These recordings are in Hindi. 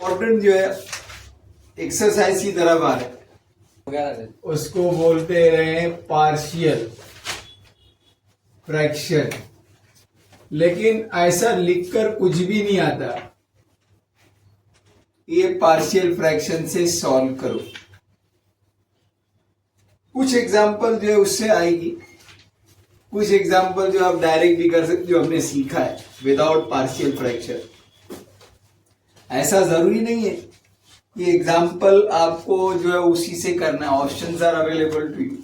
इम्पोर्टेंट जो है एक्सरसाइज की तरफ आ रहे हैं, उसको बोलते रहे पार्शियल फ्रैक्शन। लेकिन ऐसा लिखकर कुछ भी नहीं आता, ये पार्शियल फ्रैक्शन से सॉल्व करो। कुछ एग्जांपल जो है उससे आएगी, कुछ एग्जांपल जो आप डायरेक्ट भी कर सकते जो हमने सीखा है विदाउट पार्शियल फ्रैक्शन। ऐसा जरूरी नहीं है कि एग्जाम्पल आपको जो है उसी से करना है, options are available to you.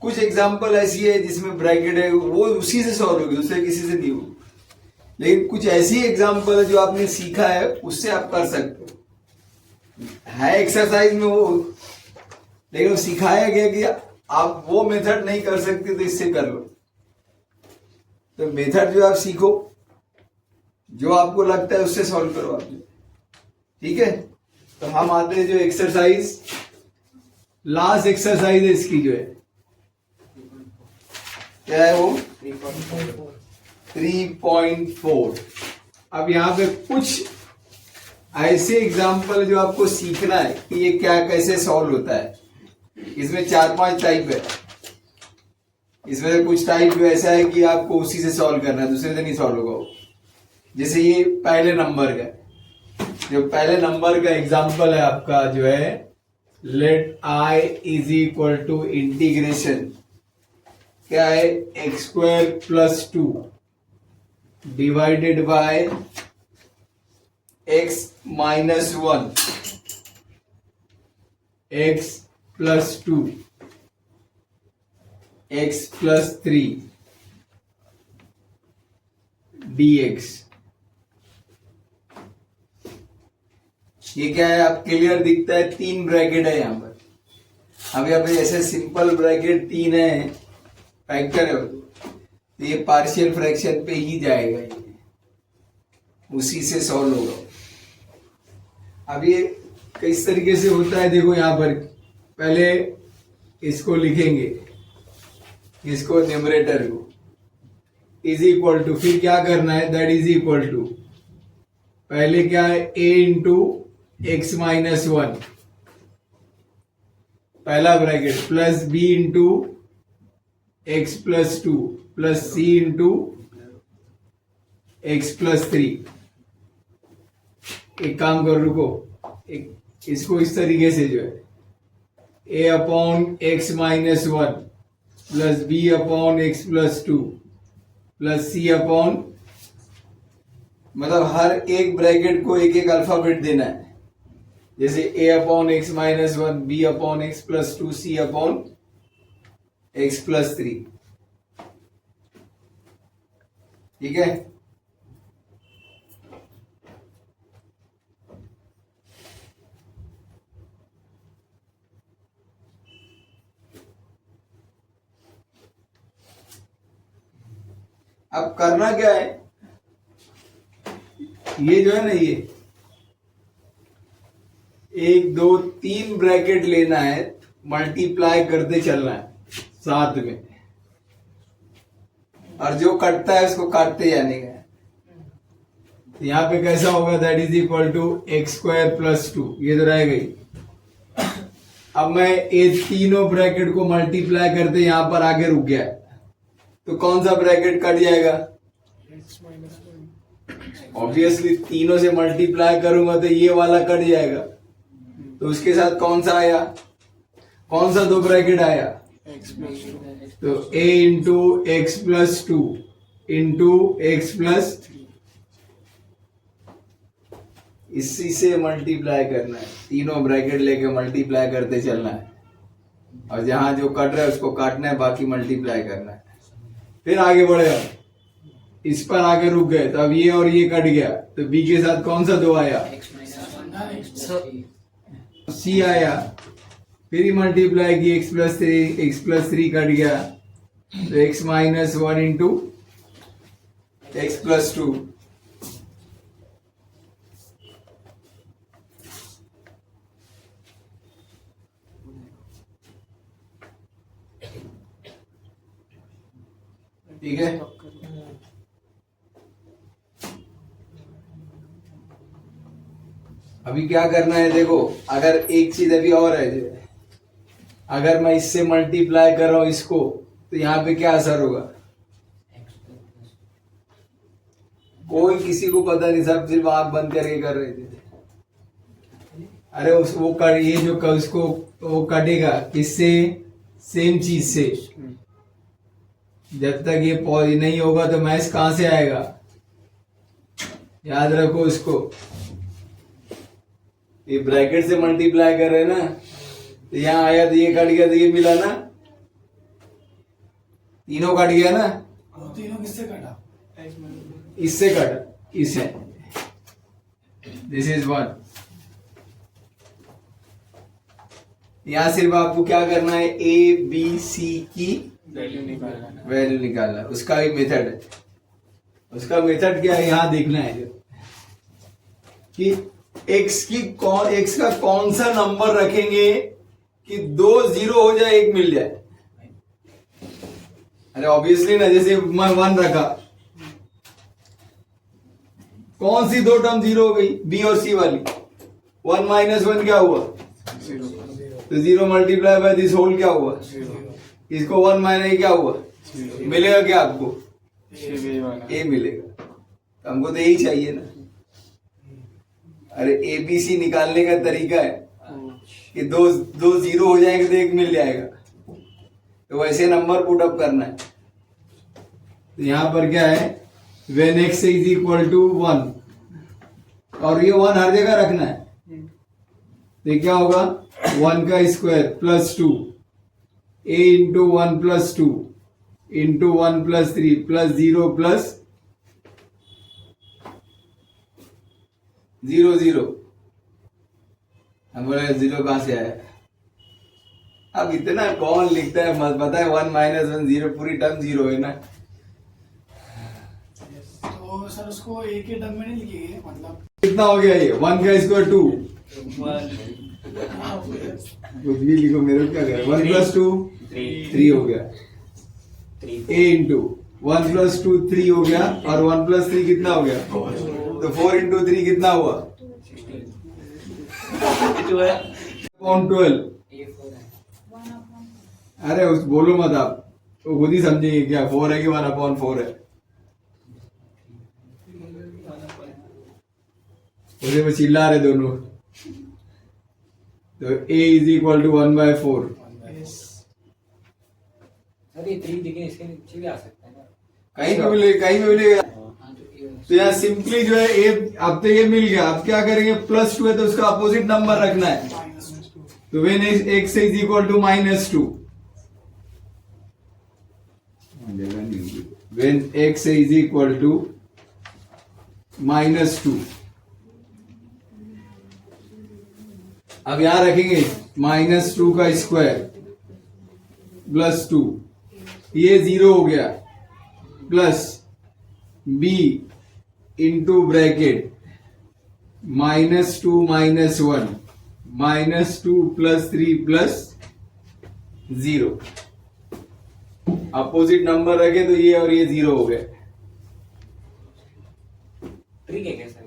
कुछ एग्जाम्पल ऐसी है जिसमें ब्रैकेट है वो उसी से सॉल्व होगी, दूसरे किसी से नहीं होगी। लेकिन कुछ ऐसी एग्जाम्पल है जो आपने सीखा है उससे आप कर सकते हो, है एक्सरसाइज में वो, लेकिन वो सिखाया गया कि आप वो मेथड नहीं कर सकते तो इससे कर लो। तो मेथड जो आप सीखो, जो आपको लगता है उससे सॉल्व करो आप। ठीक है, तो हम आते हैं जो एक्सरसाइज, लास्ट एक्सरसाइज है इसकी जो है, क्या है वो 3.4। अब यहां पे कुछ ऐसे एग्जाम्पल जो आपको सीखना है कि ये क्या कैसे सॉल्व होता है। इसमें 4-5 टाइप है। इसमें से कुछ टाइप जो ऐसा है कि आपको उसी से सॉल्व करना है, दूसरे से नहीं सॉल्व होगा। जैसे ये पहले नंबर का, जो पहले नंबर का एग्जाम्पल है आपका जो है, let I is equal to integration क्या है x² + 2 divided by x - 1 x + 2 x + 3 dx। ये क्या है, आप क्लियर दिखता है, 3 ब्रैकेट है यहां पर। अब यहाँ पे ऐसे सिंपल ब्रैकेट 3 है, फैक्टर है, तो ये पार्शियल फ्रैक्शन पे ही जाएगा, ये उसी से सॉल्व होगा। अब ये किस तरीके से होता है देखो, यहां पर पहले इसको लिखेंगे, इसको न्यूमरेटर को इज इक्वल टू, फिर क्या करना है, दैट इज इक्वल टू, पहले क्या है a इंटू x - 1 पहला bracket, plus b into x + 2 plus c into x + 3। एक काम कर, रुको, इसको इस तरीके से जो है a/x - 1 plus b/x + 2 plus c/, मतलब हर एक ब्रैकेट को एक एक अल्फाबेट देना है। जैसे a/x - 1 b/x + 2 c/x + 3। ठीक है, अब करना क्या है, ये जो है ना, ये 1 2 3 ब्रैकेट लेना है, मल्टीप्लाई करते चलना है साथ में, और जो कटता है उसको काटते जाने का। तो यहां पे कैसा होगा, that is equal to x² + 2, ये तो रह गई। अब मैं ये तीनों ब्रैकेट को मल्टीप्लाई करते यहां पर आगे रुक गया, तो कौन सा ब्रैकेट कट जाएगा, ऑब्वियसली तीनों से मल्टीप्लाई करूंगा तो ये वाला कट जाएगा, तो उसके साथ कौन सा आया, कौन सा 2 ब्रैकेट आया, तो a into x + 2 into x + इसी से मल्टीप्लाई करना है, तीनों ब्रैकेट लेके मल्टीप्लाई करते चलना है, और जहां जो कट रहा है उसको काटना है, बाकी मल्टीप्लाई करना है। फिर आगे बढ़े, इस पर आगे रुक गए, तो अब ये और ये कट गया, तो b के साथ कौन सा 2 आया, c आया, फिर ही मल्टीप्लाई की x + 3 कट गया, तो x - 1 इंटू x + 2। ठीक है, अभी क्या करना है देखो, अगर एक चीज अभी और है, अगर मैं इससे मल्टीप्लाई कर रहा हूं इसको, तो यहाँ पे क्या असर होगा? कोई किसी को पता नहीं, सब सिर्फ आंख बंद करके कर रहे थे। अरे उस वो कर ये जो उसको वो कटेगा किससे? सेम चीज से। जब तक ये नहीं होगा तो मैथ्स कहां से आएगा? याद रखो इसको। ये ब्रैकेट से मल्टीप्लाई कर रहे हैं ना, तो यहां आया तो ये कट गया तो ये मिला ना, तीनों कट गया ना। तीनों किससे कटा? इससे कटा, इससे। This is one. यहां सिर्फ आपको क्या करना है? ए बी सी की वैल्यू निकालना। उसका भी मेथड है। उसका मेथड क्या है यहां देखना है कि एक्स का कौन सा नंबर रखेंगे कि 2 0 हो जाए, 1 मिल जाए। अरे ऑब्वियसली ना, जैसे मैं 1 रखा, कौन सी 2 टर्म 0 हो गई? बी और सी वाली। 1 - 1 क्या हुआ? 0। तो 0 मल्टीप्लाई बाय दिस होल क्या हुआ? 0। इसको 1 माइनस क्या हुआ? 0। मिलेगा क्या आपको? ए मिलेगा। तो हमको तो यही चाहिए ना। अरे एबीसी निकालने का तरीका है कि दो 0 हो जाएंगे तो 1 मिल जाएगा। तो वैसे नंबर पुट अप करना है। तो यहां पर क्या है? when x is equal to 1, और ये 1 हर जगह रखना है। तो क्या होगा? 1 का square plus 2 a into 1 plus 2 into 1 plus 3 plus 0 plus 0 0। हम बोले 0 कहां से आया? अब इतना कौन लिखता है? मत पता है 1 - 1 0, पूरी टर्म 0 है ना। तो सर उसको एक ही टर्म में नहीं लिखेंगे, मतलब कितना हो गया ये? 1 का स्क्वायर 2, कुछ भी लिखो, मेरे को क्या करें? 1 प्लस 2 3 हो गया। a इंटू 1 प्लस 2 3 हो गया, और 1 प्लस 3 कितना हो गया? तो 4 इंटू 3 कितना हुआ? 12। अरे उस बोलो मत आप, तो खुद ही समझेंगे क्या 4 है कि 1/4 है। उसे वो चिल्ला रहे दोनों। तो a is equal to 1/4। Sir ये 3 दिखे, इसके नीचे भी आ सकता है ना? कहीं भी मिलेगा। तो यहाँ सिंपली जो है ए, अब तो ये मिल गया। अब क्या करेंगे? प्लस 2 है तो उसका अपोजिट नंबर रखना है। तो when x is equal to -2, when x is equal to -2, अब यहां रखेंगे -2 का स्क्वायर प्लस 2, ये 0 हो गया, plus b into bracket -2 - 1 -2 plus 3 plus 0। Opposite number रखे तो ये और ये 0 हो गए। ट्रिक है क्या सर?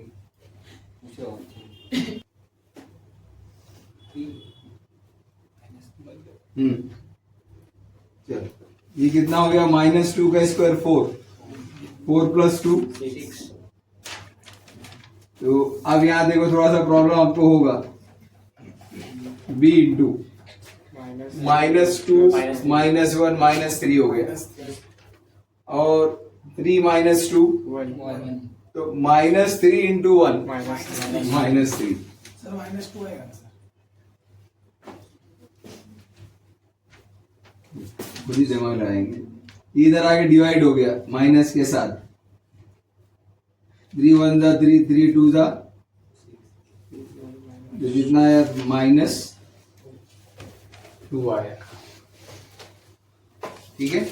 चलो, ये कितना हो गया? -2 का स्क्वायर 4 प्लस 2 6। तो अब यहां देखो, थोड़ा सा प्रॉब्लम आपको होगा। b इंटू -2 -1 -3 हो गया, और 3 - 2 तो -3 इंटू 1 -3। सर -2 आएगा ना सर? खुद ही दिमाग लगाएंगे। इधर आगे डिवाइड हो गया माइनस के साथ। 3 1 जा 3 3 2 जा, तो जितना आया -2 आया। ठीक है।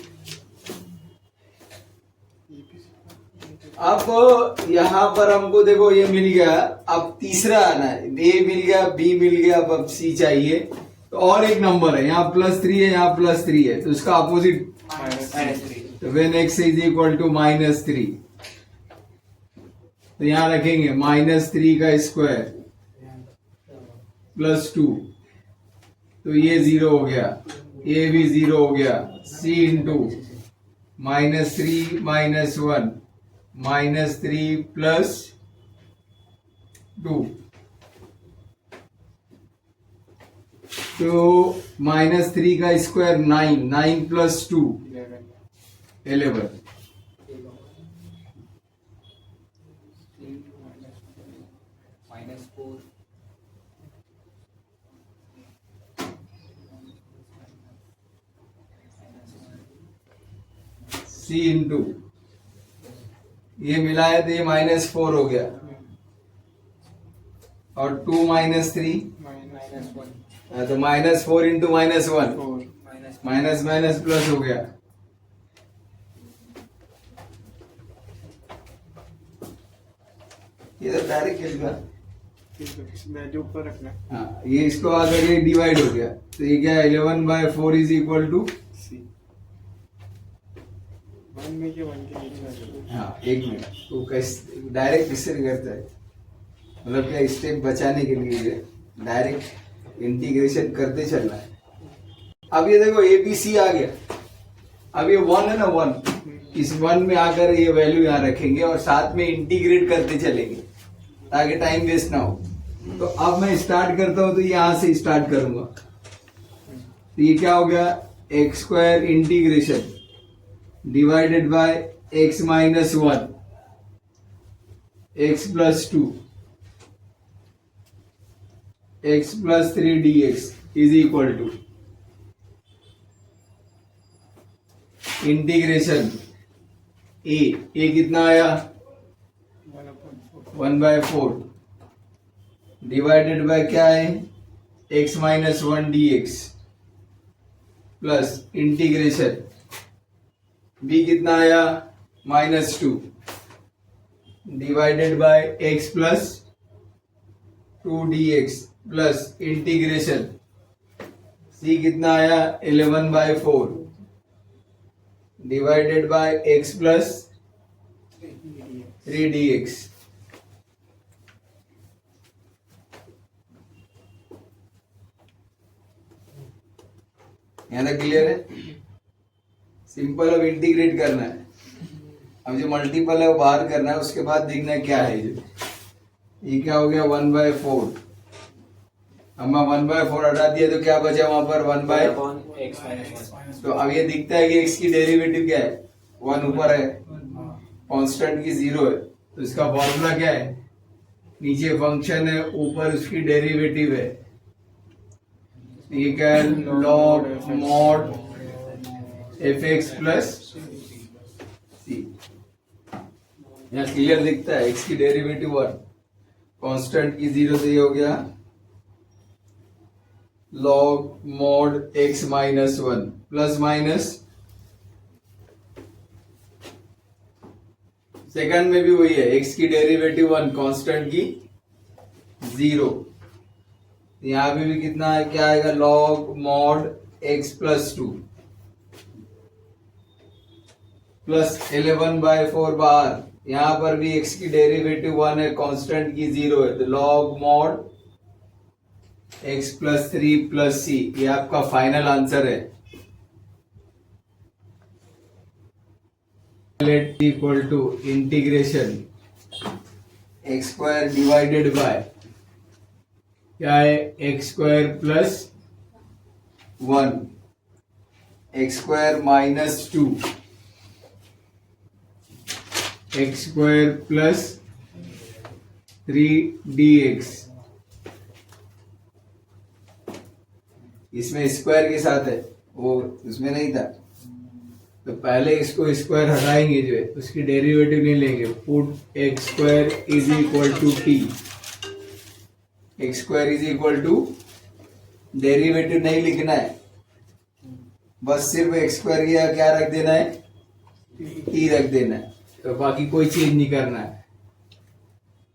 अब यहां पर हमको देखो ये मिल गया। अब तीसरा आना है। ए मिल गया, बी मिल गया, अब सी चाहिए। तो और एक नंबर है, यहाँ +3 है, यहाँ +3 है, तो उसका अपोजिट तो when x is equal to -3, तो यहां रखेंगे -3 का स्क्वायर प्लस 2, तो ये 0 हो गया, ये भी 0 हो गया। c इंटू -3 -1 -3 प्लस 2, तो -3 का स्क्वायर 9, 9 प्लस 2 11, -4 c इंटू ये मिलाया तो ये -4 हो गया, और 2 -3 -1 तो -4 इंटू -1 -4 माइनस माइनस प्लस हो गया। ये तो डायरेक्ट खेल गया। वैल्यू ऊपर रखना है। हाँ, ये इसको अगर ये डिवाइड हो गया तो ये क्या है, 11/4 इज इक्वल टू, सी 1 में के 1 के नीचे आ जाएगा। हाँ एक मिनट, तो कैसे डायरेक्ट इससे नहीं करता है, मतलब क्या स्टेप बचाने के लिए डायरेक्ट इंटीग्रेशन करते चलना है। अब ये देखो ABC आ गया, अब ये 1 है ना 1, इस 1 में आकर ये वैल्यू यहाँ रखेंगे और साथ में इंटीग्रेट करते चलेंगे ताकि टाइम वेस्ट ना हो। तो अब मैं स्टार्ट करता हूं, तो यहां से स्टार्ट करूंगा। तो ये क्या हो गया, x² integration divided by x - 1 x plus 2 x plus 3 dx is equal to integration A कितना आया 1/4 डिवाइडेड बाय क्या है x - 1 dx plus integration b कितना आया -2 divided by x plus 2 dx plus integration c कितना आया 11/4 divided by x plus 3 dx। यहाँ तक क्लियर है? सिंपल, अब इंटीग्रेट करना है। अब जो मल्टीपल है वो बाहर करना है, उसके बाद देखना है क्या है ये क्या हो गया 1/4। अब मैं 1/4 हटा दिया तो क्या बचा वहां पर 1/। तो अब ये दिखता है कि x की डेरिवेटिव क्या है 1 ऊपर है, कांस्टेंट की 0 है, तो इसका फॉर्मूला क्या है, नीचे फंक्शन है ऊपर उसकी डेरिवेटिव है, ये क्या है लॉग मॉड fx प्लस सी। यहाँ क्लियर दिखता है x की डेरिवेटिव 1, कांस्टेंट की 0, तो ये हो गया log mod x - 1 plus minus, second में भी वही है, x की डेरिवेटिव 1 कांस्टेंट की 0, यहां पे भी कितना है, क्या आएगा log mod x plus 2 plus 11/4 बाहर, यहां पर भी x की डेरिवेटिव 1 है कांस्टेंट की 0 है, तो log mod x plus 3 plus c, ये आपका फाइनल आंसर है। Equal to integration x² divided by क्या है x² plus 1 x² minus 2 x² plus 3 dx, इसमें स्क्वायर के साथ है, वो उसमें नहीं था, तो पहले इसको स्क्वायर हटाएंगे, जो है उसकी डेरिवेटिव नहीं लेंगे। Put x² is equal to t, x² is equal to, derivative नहीं लिखना है, बस सिर्फ x² की क्या रख देना है t रख देना है, तो बाकी कोई चेंज नहीं करना है।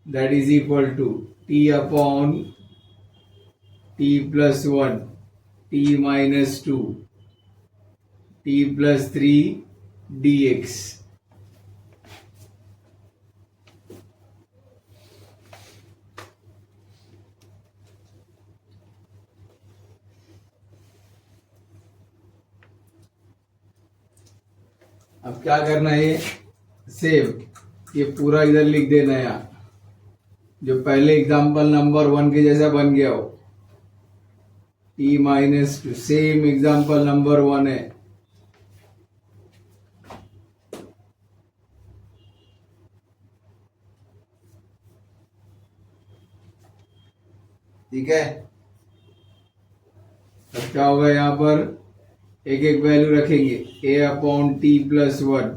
That is equal to t upon t plus 1 t minus 2 t plus 3 dx। अब क्या करना है, सेव, ये पूरा इधर लिख देना है यहाँ, जो पहले एग्जाम्पल नंबर 1 के जैसा बन गया हो, t-2 सेम एग्जाम्पल नंबर 1 है। ठीक है, अब क्या होगा, यहाँ पर एक एक वैल्यू रखेंगे, a/t+1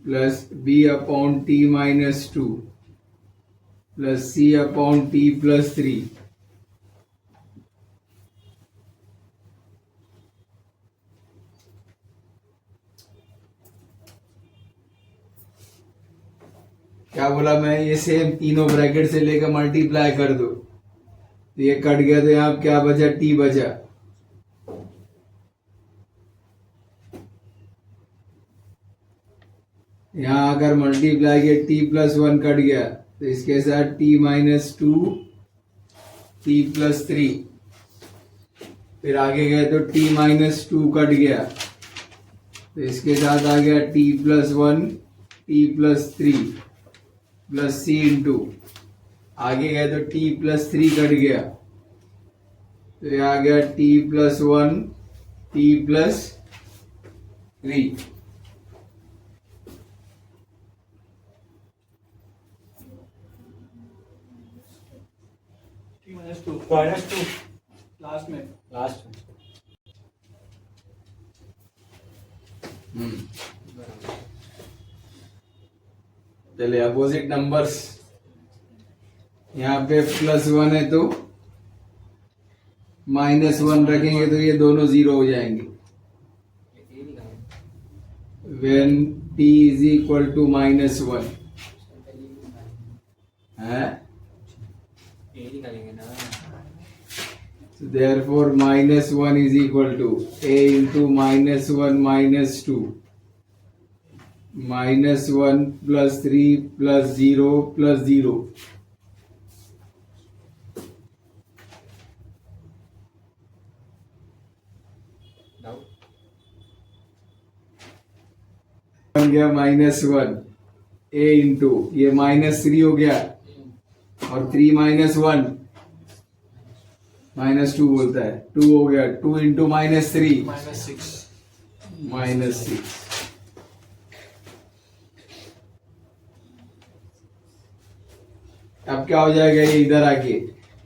plus b/t-2 plus c/t+3 क्या बोला मैं, ये सेम तीनों ब्रैकेट से लेकर मल्टीप्लाई कर दो, तो ये कट गया, तो यहाँ क्या बचा, t बचा। यहाँ अगर मल्टीप्लाई के t+1 कट गया, तो इसके साथ t-2 t+3, फिर आगे गए तो t-2 कट गया, तो इसके साथ आ गया t+1 t+3 plus c into, आगे गए तो t+3 कट गया, तो ये आ गया t+1 t+3। -2 लास्ट में। चलिए अपोजिट नंबर्स, यहाँ पे +1 है तो -1 रखेंगे, तो ये दोनों 0 हो जाएंगे। when t is equal to -1 है, so therefore -1 is equal to a into -1 -2 -1 + 3 + 0 + 0। बन गया -1 a इंटू, ये -3 हो गया, और 3 -1 -2 बोलता है, 2 हो गया, 2 इंटू -3 -6। अब क्या हो जाएगा, ये इधर आके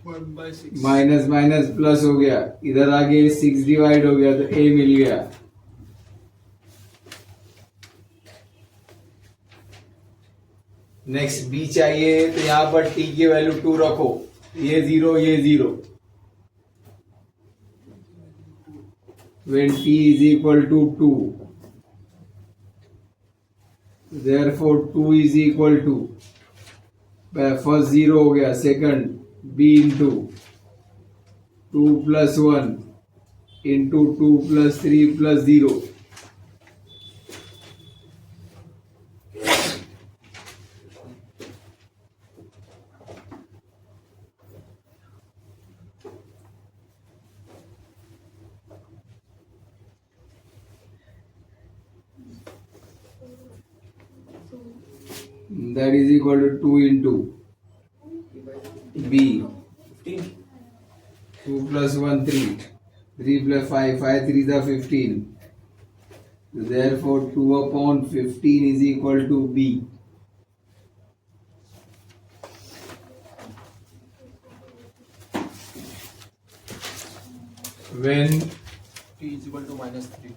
1/6 माइनस माइनस प्लस हो गया, इधर आगे 6 डिवाइड हो गया, तो a मिल गया। नेक्स्ट b चाहिए, तो यहाँ पर t की वैल्यू 2 रखो, ये 0 ये 0। when t is equal to 2, therefore 2 is equal to, first 0 हो गया, second b into 2 + 1 into 2 + 3 + 0। that is equal to 2 into b, 2 + 1 3, 3 + 5, 5 3 are 15, therefore 2/15 is equal to b। when t is equal to -3,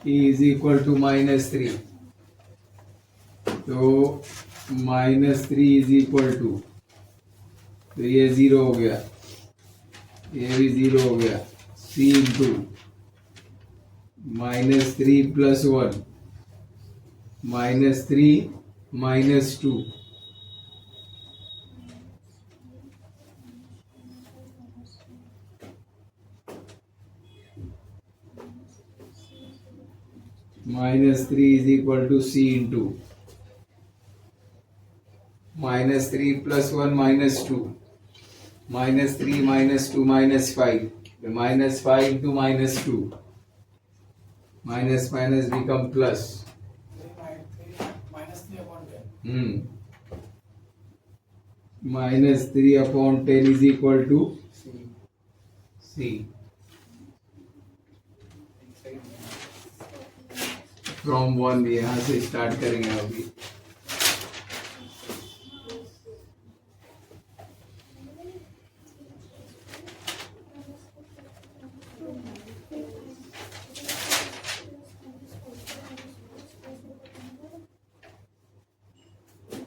t is equal to -3, तो -3 is equal to, तो ये 0 हो गया, ये भी 0 हो गया, c into -3 + 1 -3 -2, -3 is equal to c into -3 + 1 -2, -3 -2 -5, -5 into -2, minus minus become plus. -3/10 -3/10 is equal to C. C. From 1 यहाँ से स्टार्ट करेंगे अभी.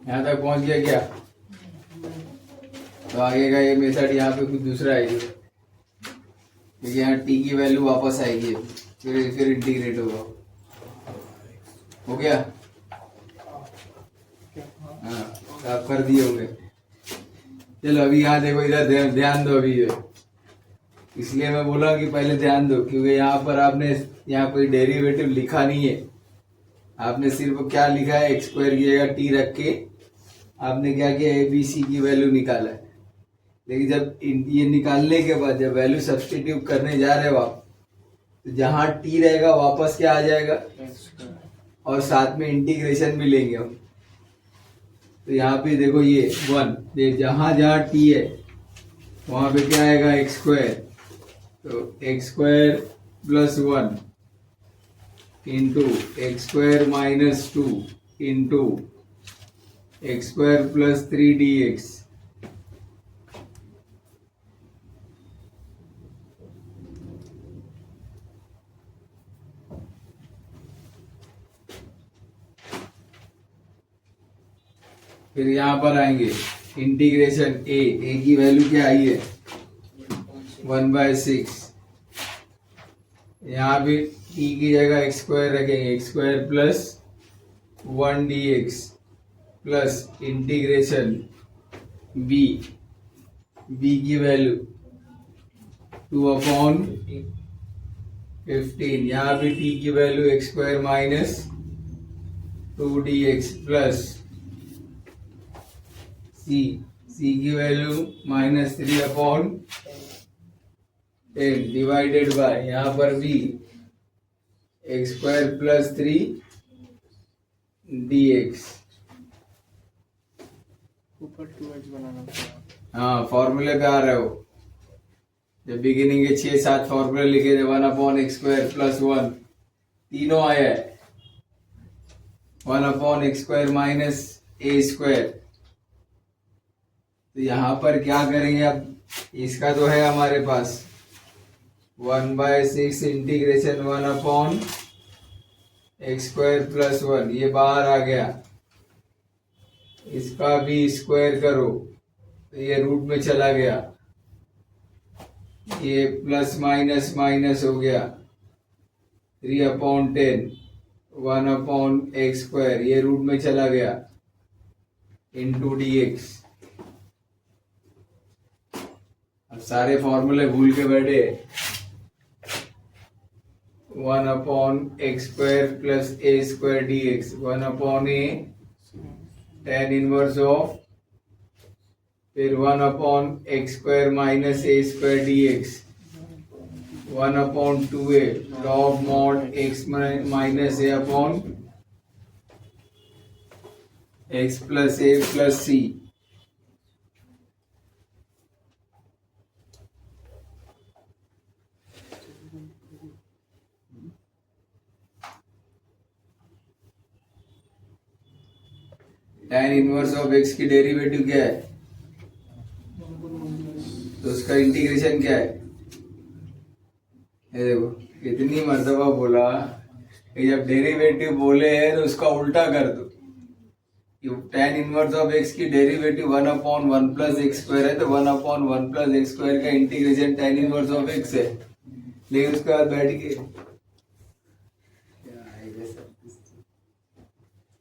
यहाँ तक पहुंच गया क्या? तो आगे का ये मेथड यहाँ पे कुछ दूसरा आएगी, क्योंकि यहाँ टी की वैल्यू वापस आएगी, फिर इंटीग्रेट होगा. हो गया? हाँ, तो आप कर दिए होंगे. चलो अभी यहाँ देखो, इधर ध्यान दो अभी. इसलिए मैं बोला कि पहले ध्यान दो, क्योंकि यहाँ पर आपने यहाँ कोई डेरिवेटिव लिखा नहीं है. आपने सिर्फ क्या लिखा है, एक्स स्क्वायर की जगह टी रख के आपने क्या किया, ए बी सी की वैल्यू निकाला है. लेकिन जब ये निकालने के बाद जब वैल्यू सब्स्टिट्यूट करने जा रहे हो आप, तो जहां टी रहेगा वापस क्या आ जाएगा, और साथ में इंटीग्रेशन भी लेंगे हम. तो यहाँ पे देखो ये 1, ये जहां जहां टी है वहां पे क्या आएगा, एक्स स्क्वायर. तो x square plus 1 into x square minus 2 into x square plus 3 d x. फिर यहां पर आएंगे इंटीग्रेशन ए की वैल्यू क्या आई है, 1/6. यहाँ भी टी की जगह एक्स स्क्वायर रखेंगे, x square plus 1 d x plus integration B की वैल्यू 2/15. यहाँ भी टी की value x square minus 2 d x plus C की वैल्यू -3/10 डिवाइडेड बाय यहाँ पर भी x square plus 3 d x. ऊपर 2x बनाना पड़ेगा. हाँ, फॉर्मूले पे आ रहे हो. जब बिगिनिंग के 6-7 फॉर्मूले लिखे थे, 1/x स्क्वायर प्लस 1 तीनों आया है, 1/x स्क्वायर माइनस ए स्क्वायर. तो यहाँ पर क्या करेंगे अब, इसका तो है हमारे पास 1/6 इंटीग्रेशन 1/x स्क्वायर प्लस 1, ये बाहर आ गया. इसका भी स्क्वायर करो तो ये रूट में चला गया, ये प्लस माइनस माइनस हो गया. 3/10 1/x स्क्वायर, ये रूट में चला गया, इंटू डी एक्स. अब सारे फॉर्मूले भूल के बैठे. 1/x square plus A square D x, 1/a tan inverse of, फिर 1/x square minus A square D x, 1/2a log mod x minus a upon x plus a plus c. tan inverse of x की डेरिवेटिव क्या है, तो उसका इंटीग्रेशन क्या है. ये देखो कितनी मर्तबा बोला कि जब डेरिवेटिव बोले हैं तो उसका उल्टा कर दो. tan इनवर्स ऑफ x की डेरिवेटिव 1/1 प्लस एक्स स्क्वायर है, तो 1/1 प्लस एक्स स्क्वायर का integration tan inverse of x है. लेकिन उसके बाद बैठ के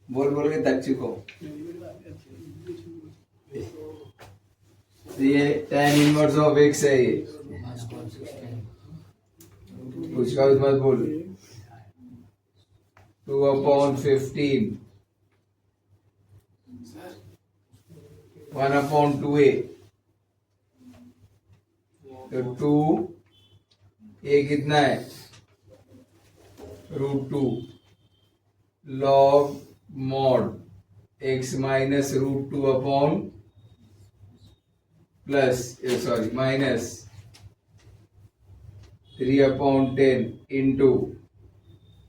बोल के थक चुका हूं. ये tan इनवर्स ऑफ x है, ये उसका मत बोल. 2/15 1/2a, तो 2 ये कितना है √2 log mod x minus √2 upon plus minus 3/10 into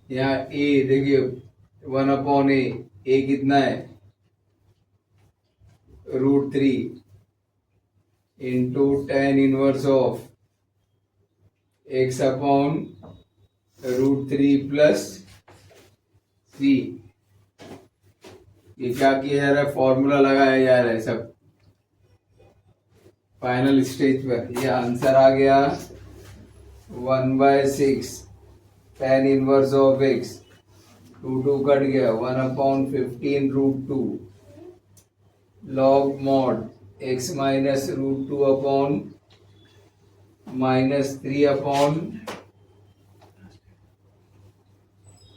यहाँ a देखिए 1/a a कितना है √3 into tan inverse of x upon √3 plus 3। ये क्या किया जा रहा है फॉर्मूला लगाया जा रहा है सब फाइनल स्टेज पर। ये आंसर आ गया 1/6 tan inverse of x 2 cut गया 1/15 √2 log mod x minus √2 upon minus 3/10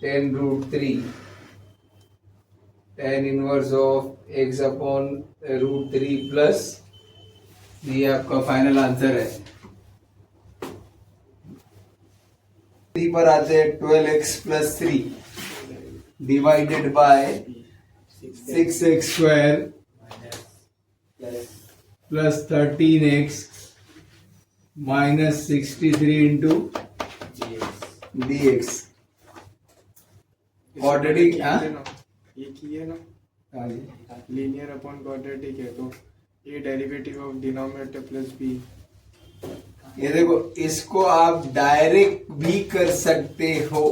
√3 tan inverse of x upon √3 plus ये आपका फाइनल आंसर है। 3 पर आते हैं 12x plus 3 divided by 6x square plus 13x minus 63 into dx quadratic ये किए ना लीनियर अपॉन क्वाड्रेटिक है तो ये derivative of denominator plus B. ये देखो इसको आप डायरेक्ट भी कर सकते हो,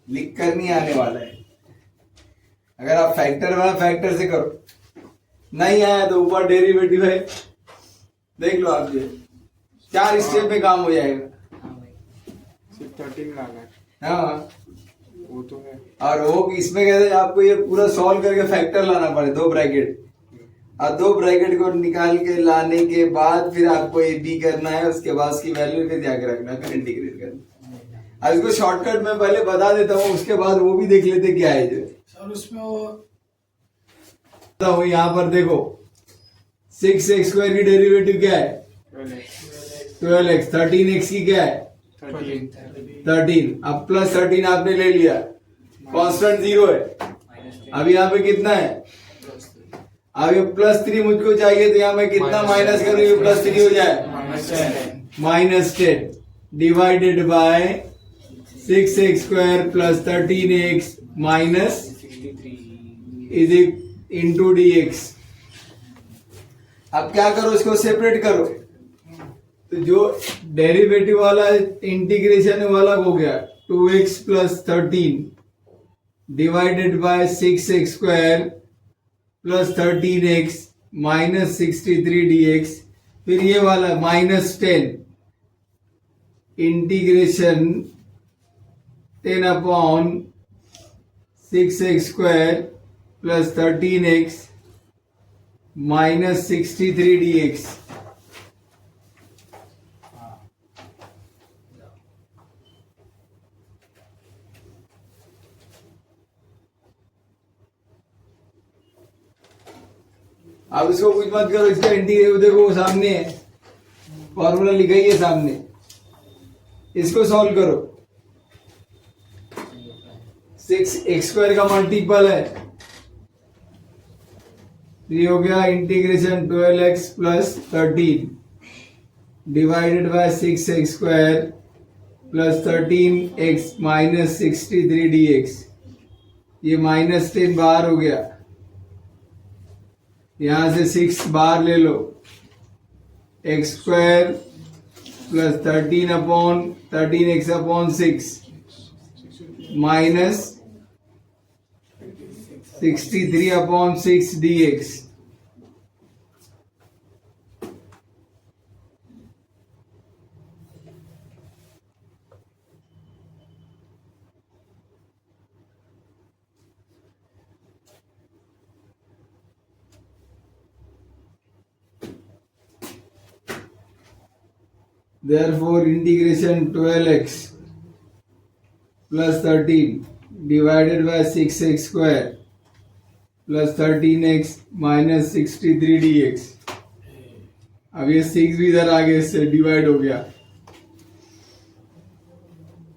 लिख कर नहीं आने वाला है। अगर आप फैक्टर वाला फैक्टर से करो, नहीं आया तो ऊपर डेरिवेटिव है, देख लो आप ये 4 स्टेप में काम हो जाएगा। सिर्फ 13 लाना है। हाँ वो तो है। और वो इसमें कहते हैं आपको ये पूरा सॉल्व करके फैक्टर लाना पड़े 2 ब्रैकेट, और 2 ब्रैकेट को निकाल के लाने के बाद फिर आपको ये बी करना है, उसके बाद उसकी वैल्यू फिर जाके रखना, फिर इंटीग्रेट करना। अब इसको शॉर्टकट में पहले बता देता हूँ, उसके बाद वो भी देख लेते क्या है जो सर उसमें वो यहाँ पर देखो 6x स्क्वायर की डेरिवेटिव क्या है 12x, 13x की क्या है 13। अब प्लस 13 आपने ले लिया, कांस्टेंट 0 है। अब यहाँ पे कितना है, अब ये +3 मुझको चाहिए तो यहाँ मैं कितना माइनस करूँ ये +3 हो जाए -10 divided by 6x square plus 13x minus is into dx। अब क्या करो, इसको सेपरेट करो, तो जो डेरिवेटिव वाला इंटीग्रेशन वाला हो गया 2x plus 13 divided by 6x square plus 13x minus 63 dx। फिर ये वाला -10 integration 10/6x square plus 13x minus 63 dx। अब इसको कुछ मत करो, इसका इंटीग्रेशन देखो सामने है, फॉर्मूला लिखा ही है सामने, इसको सॉल्व करो। 6x स्क्वायर का मल्टीपल है 3 हो गया integration 12x plus 13 divided by 6x square plus 13x minus 63 dx। ये -10 बाहर हो गया, यहां से 6 बाहर ले लो, x square plus 13x/6 minus 63/6 dx। Therefore, integration 12x plus 13 divided by 6x square plus 13x minus 63 dx। अब ये 6 भी इधर आगे इससे डिवाइड हो गया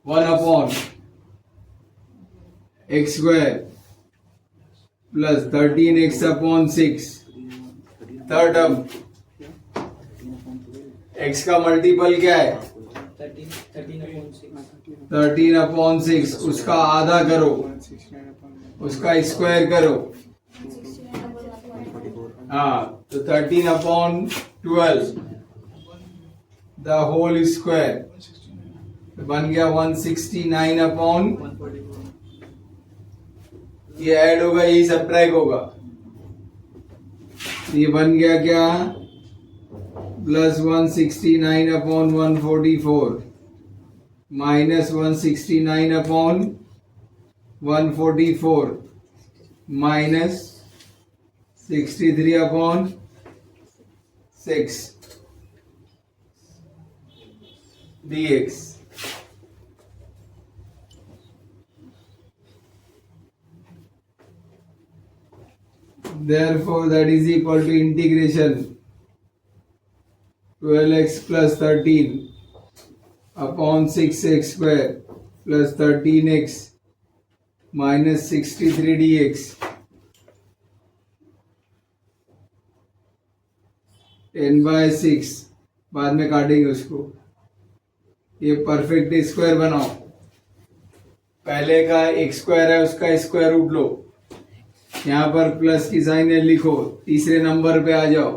1/, x square plus 13x upon 6 third term x का मल्टीपल क्या है 13 अपॉन 6 उसका आधा करो 169 upon उसका स्क्वायर करो हाँ तो 13 अपॉन 12 द होल स्क्वायर बन गया 169 अपॉन ये ऐड होगा यही सब्ट्रैक्ट होगा ये बन गया क्या plus 169 upon 144 minus 169 upon 144 minus 63 upon 6 dx therefore that is equal to integration 12x plus 13 upon 6x square plus 13x minus 63 dx 10/6 बाद में काटेंगे उसको ये परफेक्ट स्क्वायर बनाओ पहले का x स्क्वायर है उसका स्क्वायर रूट लो यहाँ पर प्लस की साइन है लिखो तीसरे नंबर पे आ जाओ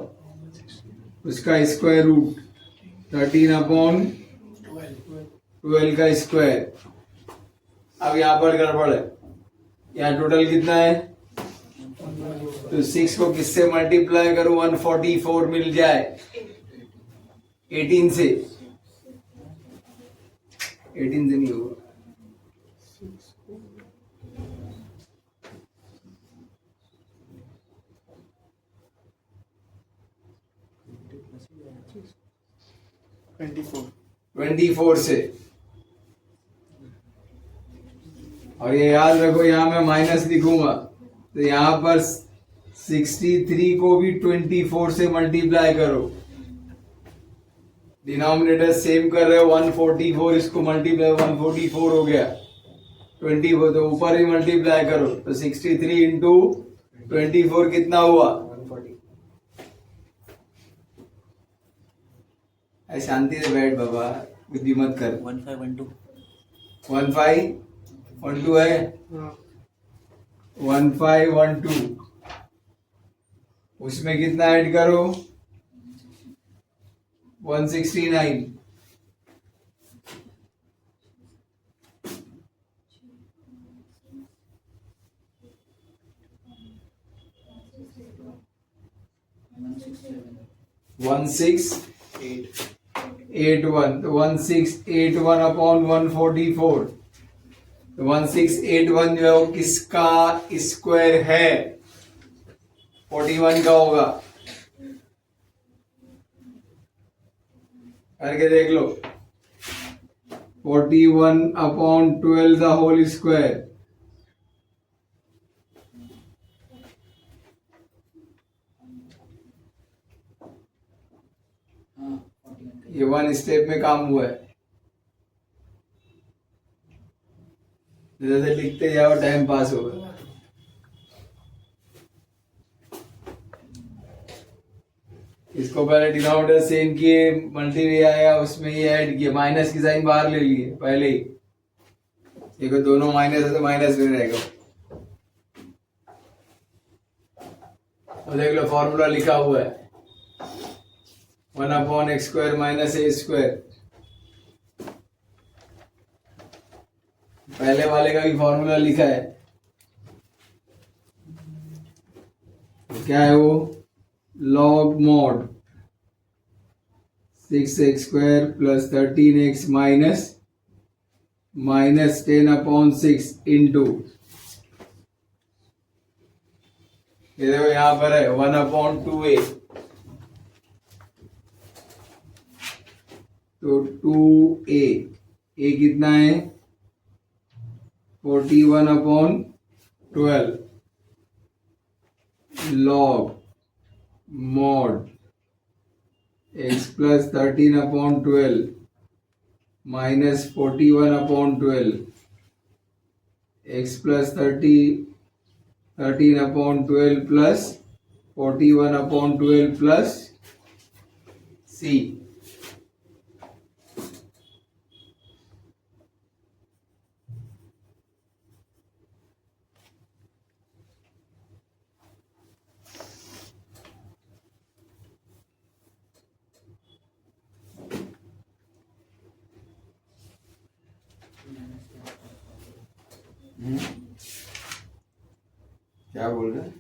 उसका स्क्वायर रूट 13 अपॉन 12 का स्क्वायर अब यहाँ पर गड़बड़ है यहाँ टोटल कितना है तो 6 को किससे मल्टीप्लाई करूं 144 मिल जाए 18 से 18 से नहीं होगा 24 से और ये याद रखो यहाँ मैं माइनस लिखूंगा तो यहाँ पर 63 को भी 24 से मल्टीप्लाई करो डिनोमिनेटर सेम कर रहे हो 144 इसको मल्टीप्लाई 144 हो गया 24 तो ऊपर ही मल्टीप्लाई करो तो 63 इंटू 24 कितना हुआ 140 ऐ शांति से बैठ बाबा बुद्धि मत कर 1512 है 1512 उसमें कितना ऐड करो 169 1681 तो 1681 अपॉन 144 तो 1681 जो है वो किसका स्क्वायर है 41 का होगा करके देख लो 41 अपॉन 12 द होल स्क्वायर ये वन स्टेप में काम हुआ है जैसे लिखते जाओ टाइम पास होगा इसको पहले डिनोमिनेटर सेम किए मल्टीप्लाई आया उसमें ये ऐड किया माइनस की साइन बाहर ले लिए पहले ही देखो दोनों माइनस है तो माइनस में रहेगा और देख लो फॉर्मूला लिखा हुआ है 1 अपॉन एक्स स्क्वायर माइनस ए स्क्वायर पहले वाले का भी फॉर्मूला लिखा है तो क्या है वो log mod 6x square plus 13x minus 10 upon 6 into ये देखो यहां पर है 1 अपॉन 2a तो 2a a कितना है 41 upon 12 log mod x plus 13 upon 12 minus 41 upon 12 x plus 13/12 plus 41/12 plus c. क्या बोल रहे हैं?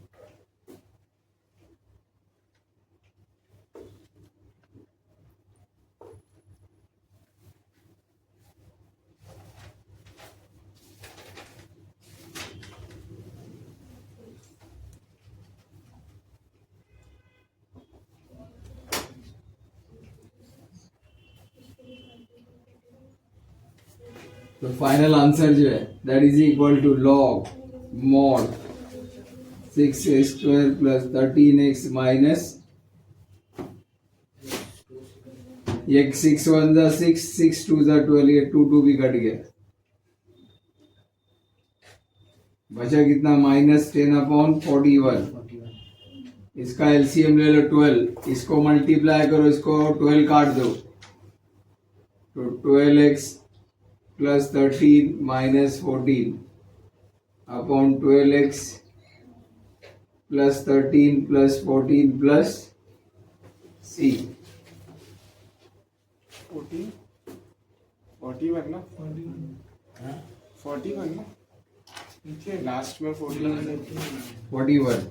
तो फाइनल आंसर जो है that is equal to log mod 6x² plus 13x minus ये 6 1 जा 6 6 2 जा 12 ये 2 भी कट गया बचा कितना -10/41 इसका एलसीएम ले लो 12 इसको मल्टीप्लाई करो इसको 12 काट दो तो 12x plus 13 minus 14 upon 12x plus 13 plus 14 plus c 41 ना 41 ना नीचे लास्ट में 41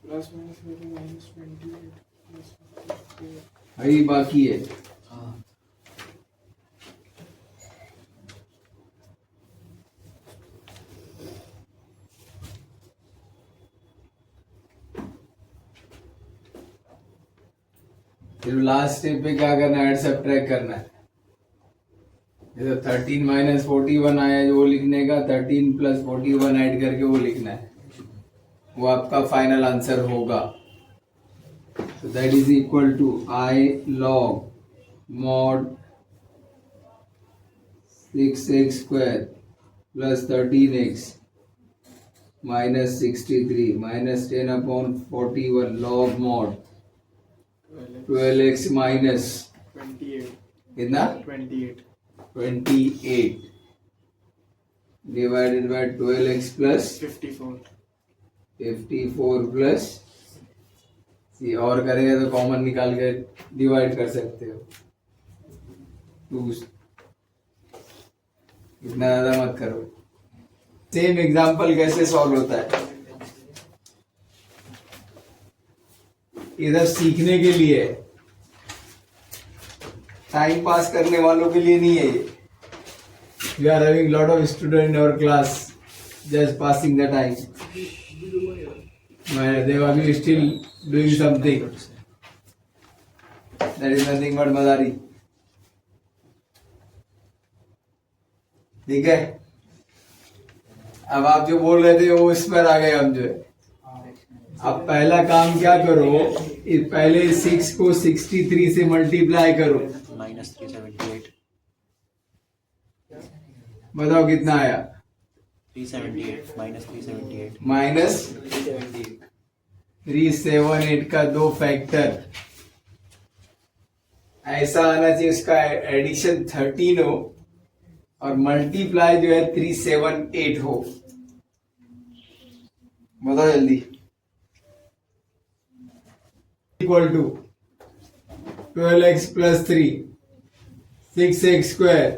प्लस माइनस 28 अभी बाकी है फिर लास्ट स्टेप पे क्या करना है, ऐड सब्ट्रैक्ट करना है। ये तो 13 माइनस 41 आया जो वो लिखने का, 13 प्लस 41 ऐड करके वो लिखना है, वो आपका फाइनल आंसर होगा। तो that is equal to I log mod 6x square plus 13x minus 63 minus 10/41 log mod 12x minus 28 कितना 28 divided by 12x plus 54 plus C, और करेंगे तो कॉमन निकाल के डिवाइड कर सकते हो। 2 इतना ज्यादा मत करो। सेम एग्जांपल कैसे सॉल्व होता है, इधर सीखने के लिए, टाइम पास करने वालों के लिए नहीं है ये। We are having lot of student in our class just passing the time, they are still doing something, that is nothing but मदारी। ठीक है, अब आप जो बोल रहे थे वो इस पर आ गए हम जो है। अब पहला काम क्या करो, पहले 6 को 63 से मल्टीप्लाई करो, -378 बताओ कितना आया। 378 -378 माइनस 378 का 2 फैक्टर ऐसा आना चाहिए, उसका एडिशन 13 हो और मल्टीप्लाई जो है 378 हो। बताओ जल्दी। Equal to 12x plus 3 6x square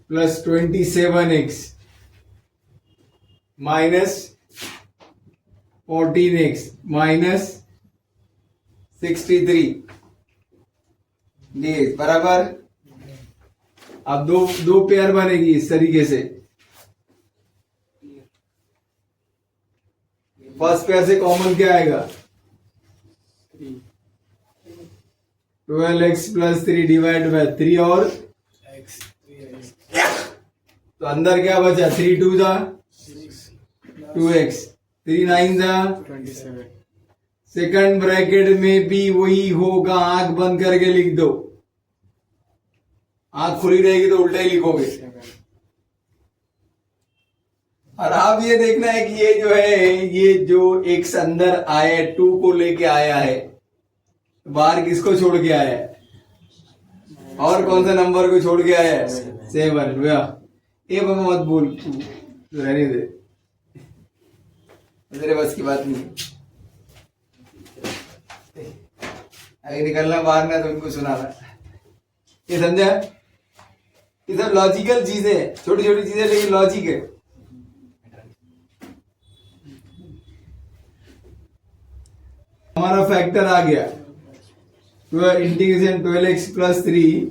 plus 27x minus 14x minus 63 ये बराबर। अब दो पेयर बनेगी इस तरीके से। फर्स्ट पेयर से कॉमन क्या आएगा, 12x प्लस 3 डिवाइड बाय 3 और तो अंदर क्या बचा, 3 2 जा 2x 3 9 जा 27 सेकंड ब्रैकेट में भी वही होगा, आंख बंद करके लिख दो, आंख खुली रहेगी तो उल्टा ही लिखोगे। और आप ये देखना है कि ये जो है, ये जो x अंदर आया है 2 को लेके आया है, बाहर किसको छोड़ के आया है, और कौन सा नंबर को छोड़ के आया है, 7। ये बाबा मत बोल, तू रहने दे, तेरे बस की बात नहीं। अगर निकलना बाहर ना तो उनको सुनाना। ये समझा? ये सब लॉजिकल चीजें हैं, छोटी छोटी चीजें लेकिन लॉजिक है। हमारा फैक्टर आ गया, तो integration 12x plus 3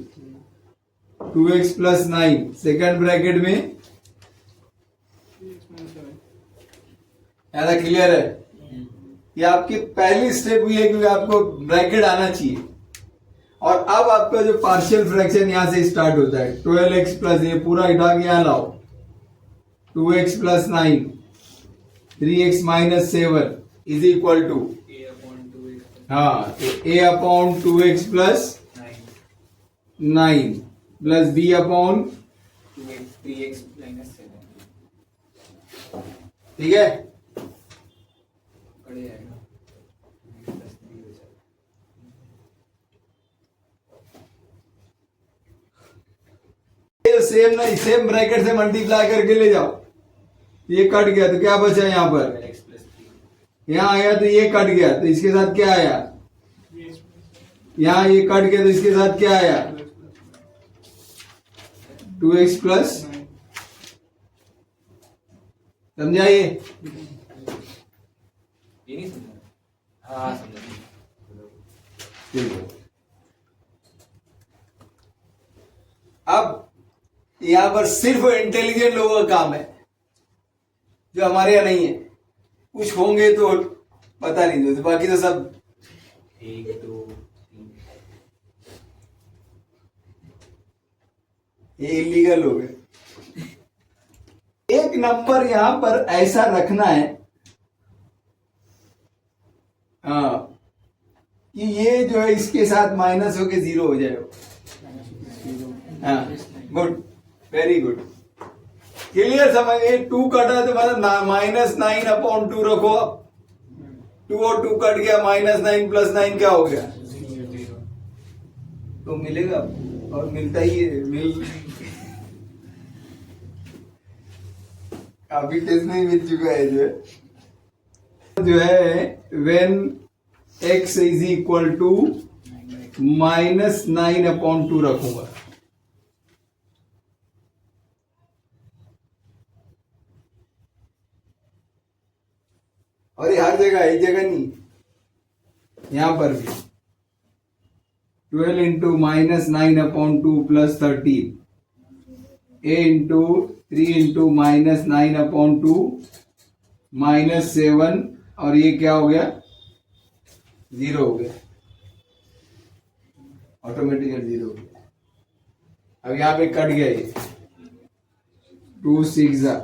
2x plus 9 second bracket में, ऐसा क्लियर है? ये आपकी पहली स्टेप हुई है क्योंकि आपको ब्रैकेट आना चाहिए। और अब आपका जो पार्शियल फ्रैक्शन यहां से स्टार्ट होता है, 12x प्लस, ये पूरा उठा के यहां लाओ, 2x plus 9 3x minus 7 is equal to, हाँ, तो a upon 2x plus 9 plus b upon 3x minus 7, ठीक है। पड़े जाएगा। सेम नहीं, सेम ब्रैकेट से मल्टीप्लाई करके ले जाओ, ये कट गया तो क्या बचा यहाँ पर, यहाँ आया तो ये कट गया तो इसके साथ क्या आया, यहाँ ये कट गया तो इसके साथ क्या आया, 2x प्लस, समझा ये? नहीं समझा? हाँ समझा। ठीक है। अब यहां पर सिर्फ इंटेलिजेंट लोगों का काम है, जो हमारे यहाँ नहीं है। कुछ होंगे तो पता नहीं, तो बाकी तो सब 1 2 3 ये इलीगल हो गए। एक नंबर यहां पर ऐसा रखना है, हाँ, कि ये जो है इसके साथ माइनस होके 0 हो जाए। हाँ, गुड, वेरी गुड, क्लियर, समझ गए? 2 कटा तो मतलब -9 अपॉन 2 रखो। अब 2 और 2 कट गया, -9 प्लस 9 क्या हो गया, तो मिलेगा आपको, और मिलता ही है, काफी टेस्ट में मिल चुका है। जो है when x is equal to -9 upon 2 रखूंगा, और ये हर जगह, एक जगह नहीं, यहां पर भी 12 into -9 upon 2 plus 13 a into 3 into -9 upon 2 -7, और ये क्या हो गया, 0 हो गया, ऑटोमेटिकली 0 हो गया। अब यहां पे कट गया ये 2 6,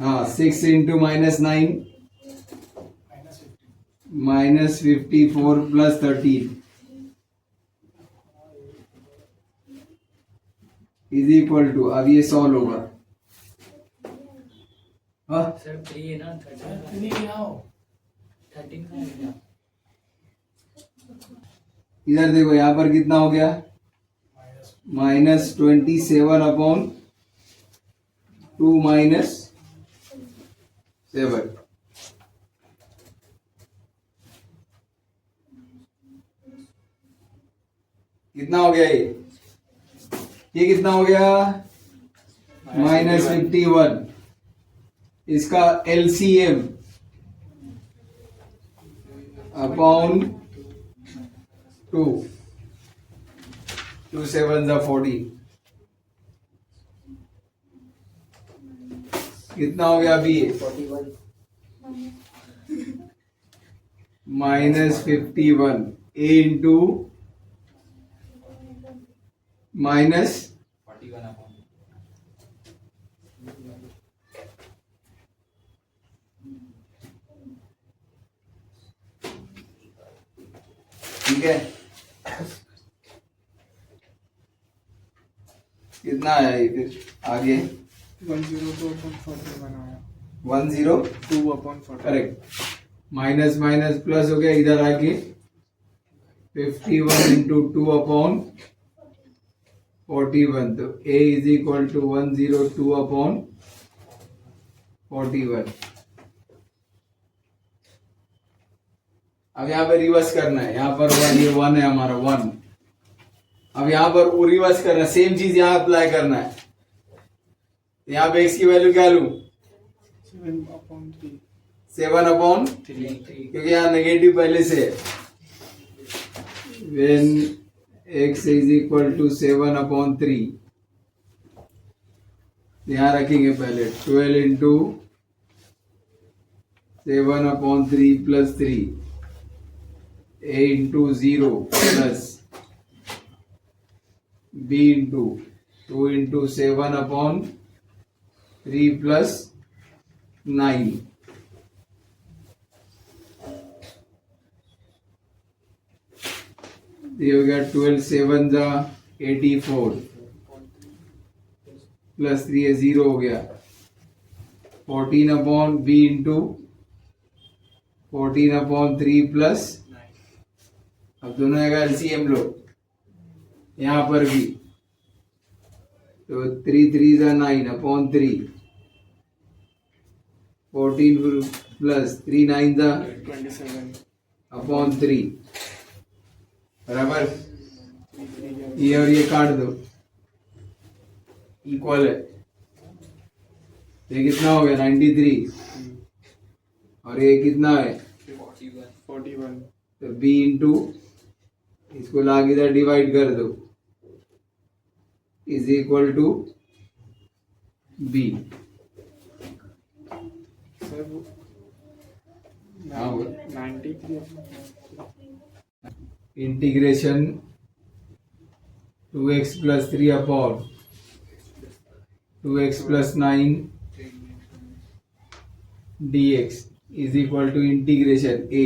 हाँ, 6 into -9 -54 plus 13 is equal to, अब ये सॉल्व होगा, हाँ, सर 3 है ना, 13 नहीं आओ 13 का है ना? इधर देखो, यहां पर कितना हो गया, -27 अपॉन 2 -7, कितना हो गया ये कितना हो गया, -51, इसका LCM अपॉन 2, 2 7 14, कितना हो गया अभी, 41 -51 a इंटू माइनस 41 अपॉन ठीक है, कितना आया ये फिर आगे 102/41 आया 102 2/40 करेक्ट माइनस माइनस प्लस हो गया इधर आके 51 इंटू 2/41 तो a इज इक्वल टू 102/41 अब यहाँ पर रिवर्स करना है यहाँ पर वन ये वन है हमारा वन अब यहाँ पर वो रिवर्स करना है सेम चीज यहाँ अप्लाई करना है यहाँ पे x की वैल्यू क्या लूं 7/3 7/3 क्योंकि यहाँ नेगेटिव पहले से है when x is equal to 7/3 यहाँ रखेंगे पहले 12 into 7/3 plus 3 a into 0 plus b into 2 into 7/3 plus 9 ये हो गया 12 7 जा 84 प्लस 3 है 0 हो गया 14/b इंटू 14/3 प्लस अब दोनों का एलसीएम लो यहाँ पर भी तो 3 3 जा 9/3 14 प्लस 3 9 जा 27/3 बराबर ये और ये काट दो इक्वल है ये कितना हो गया 93 और ये कितना है 41 तो b इंटू इसको लाके इधर डिवाइड कर दो is equal to b sir हाँ 93 integration 2x plus 3 upon 2x plus 9 dx is equal to integration a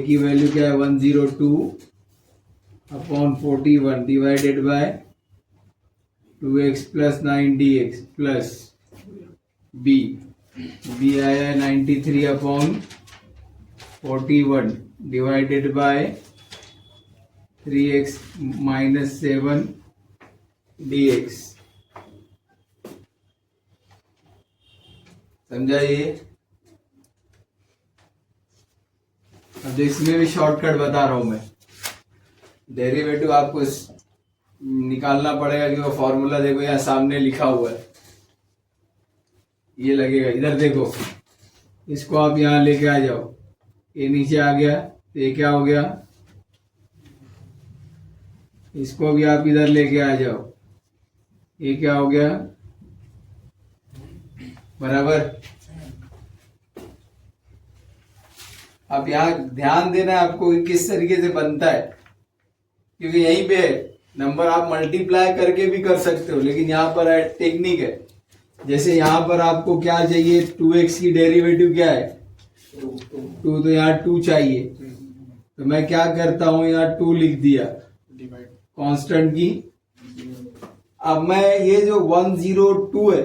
की वैल्यू क्या है 102/41 divided by 2x plus 9 dx plus b आया 93/41 divided by 3x minus 7 dx समझा ये अब इसमें भी शॉर्टकट बता रहा हूं मैं डेरिवेटिव आपको निकालना पड़ेगा कि वो फॉर्मूला देखो यहाँ सामने लिखा हुआ है ये लगेगा इधर देखो इसको आप यहाँ लेके आ जाओ ये नीचे आ गया तो ये क्या हो गया इसको भी आप इधर लेके आ जाओ ये क्या हो गया बराबर अब यहाँ ध्यान देना है आपको कि किस तरीके से बनता है क्योंकि यहीं पे नंबर आप मल्टीप्लाई करके भी कर सकते हो लेकिन यहाँ पर टेक्निक है जैसे यहाँ पर आपको क्या चाहिए 2x की डेरिवेटिव क्या है 2 तो यहाँ 2 चाहिए तो मैं क्या करता हूं यहाँ 2 लिख दिया डिवाइड कांस्टेंट की अब मैं ये जो 102 है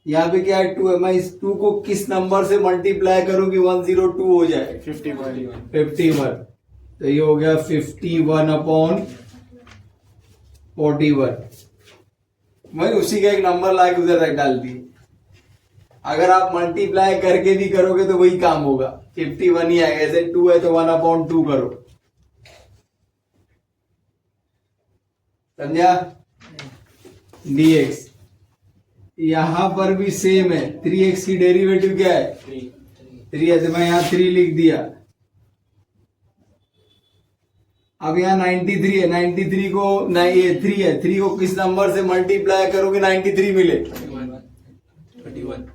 यहाँ पे क्या है 2 है मैं इस 2 को किस नंबर से मल्टीप्लाई करूं कि 102 हो जाए 51 तो ये हो गया 51/41 मैं उसी का एक नंबर लाके उधर तक डाल दिए अगर आप मल्टीप्लाई करके भी करोगे तो वही काम होगा 51 ही आएगा ऐसे 2 है तो 1/2 करो समझा dx यहां पर भी सेम है 3x की डेरिवेटिव क्या है 3 है तो मैं यहां 3 लिख दिया अब यहाँ 93 है 93 को नहीं ये 3 है 3 को किस नंबर से मल्टीप्लाई करोगे 93 मिले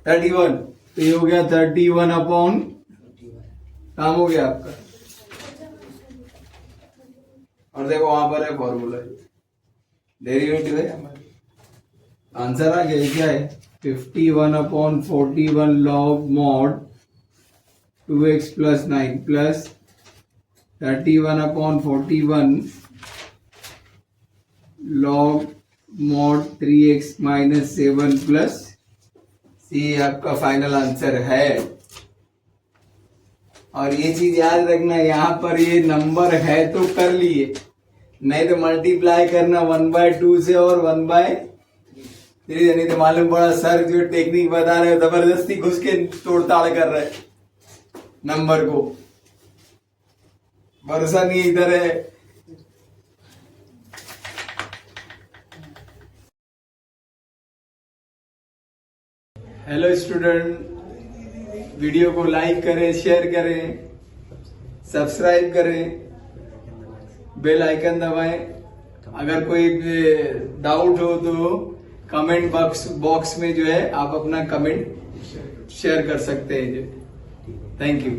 31 तो ये हो गया 31/, काम हो गया आपका और देखो वहां पर है फॉर्मूला डेरिवेटिव है आंसर आ गया क्या है 51/41 log mod 2x plus 9 plus 31/41 log mod 3x minus 7 plus, ये आपका फाइनल आंसर है। और ये चीज याद रखना, यहाँ पर ये नंबर है तो कर लिए, नहीं तो मल्टीप्लाई करना 1/2 से और 1/3, नहीं तो मालूम पड़ा सर जो टेक्निक बता रहे हो जबरदस्ती घुस के तोड़ताड़ कर रहे नंबर को। भरोसा नहीं इधर है। हेलो स्टूडेंट, वीडियो को लाइक करें, शेयर करें, सब्सक्राइब करें, बेल आइकन दबाएं। अगर कोई डाउट हो तो कमेंट बॉक्स में जो है आप अपना कमेंट शेयर कर सकते हैं। Thank you.